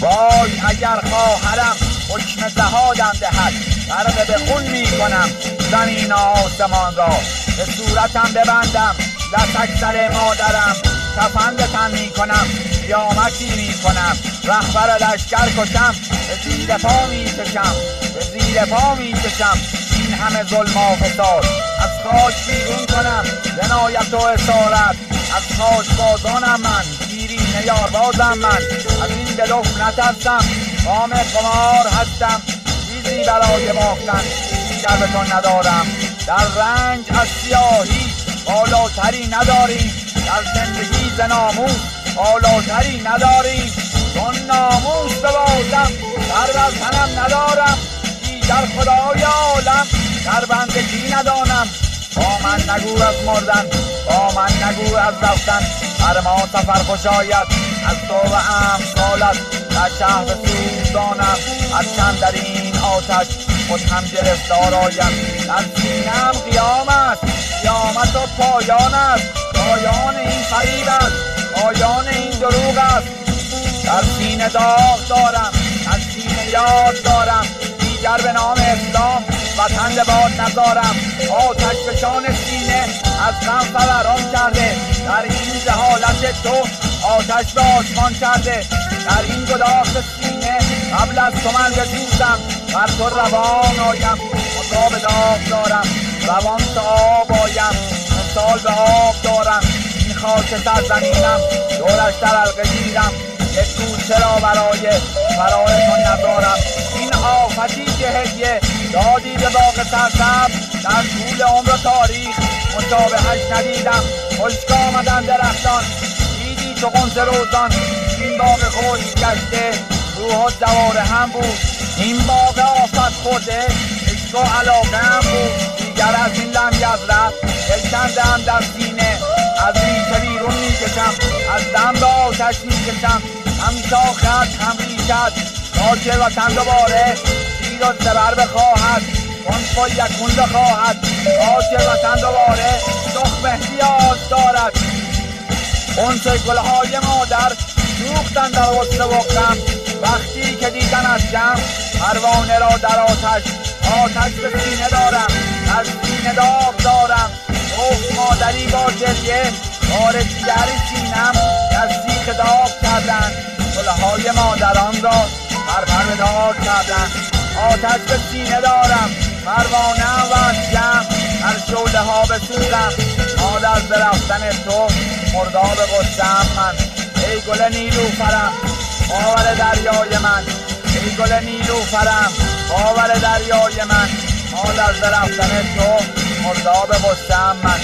وای اگر خواهرم حکم زهادم دهد، غرق به خون می کنم زمین آسمان را. به صورتم ببندم لطک سر مادرم، کفن به تن می کنم قیامتی می کنم. رهبر لشکر کشم به زیر پا می کشم، به زیر پا می کشم این همه ظلم و فساد. از خاک بیرون کنم جنایت و اسارت، از خاک بازانم من، شیرین یاربازم من. از این دلوف نترسم، کام قمار هستم، چیزی برای باختن دیگر به تو ندارم. در رنج از سیاهی بالاتری نداریم، در زندگی ز ناموس بالاتری نداریم. چون ناموس ببازم در بر تنم ندارم، دیگر خدای عالم در بندگی ندانم. با من نگو از مردن، با من نگو از رفتن، بر ما سفر خوش آید از تو و امثالت. در شهر سوزانم هرچند در این آتش خود هم گرفتار آیم. در سینه‌ام قیام است، قیامت و پایان است، پایان این فریب است، پایان این دروغ است. در سینه داغ دارم، در سینه یاد دارم، دیگر به نام اسلام وطن به باد نذارم. آتش فشان سینه از غم فوران کرده، در این جهالت تو آتش به آسمان کرده. در این گداخت سینه قبل از تو من بسوزم، بر تو روان آیم مطاب داغ دارم، روان تا آب آیم مثال به آب دارم. این خاک سرزمینم دورش در حلقه گیرم، یک گوشه را برای فرار تو نذارم. این آفتی که هدیه دادی به باغ سرسبز، در طول عمر و تاریخ مشابهش ندیدم. خشک آمدن درختان، دیدی تو غنچه روزان، این باغ خشک گشته روح و دوار هم بود. این باغ آفت خورده عشق و علاقه هم بود. دیگر از این لنگرد دلکنده‌ام در سینه، از ریشه بیرون میکشم، از دم به آتش میکشم. هم شاخت هم ریشت تا که وطن دوباره شیر و زبر بخواهد، کن یکون بخواهد تا که وطن دوباره تخم احتیاج دارد. انس گلهای مادر سوختن در غصه و غم، وقتی که دیدن از جمع پروانه را در آتش. آتش به سینه دارم، از سینه داغ دارم. گفت مادری با گریه بار دیگری سینم نزدیک داغ کردن، گلهای مادران را پرپر به داغ کردن. آتش به سینه دارم، پروانه و از جمع هر شعله ها بسوزم. مادر به رفتن تو مرداب غصه‌ام من. ای گل نیلوفرم باور دریای من، ای گل نیلوفرم باور دریای من. مادر به رفتن تو مرداب غصه‌ام من.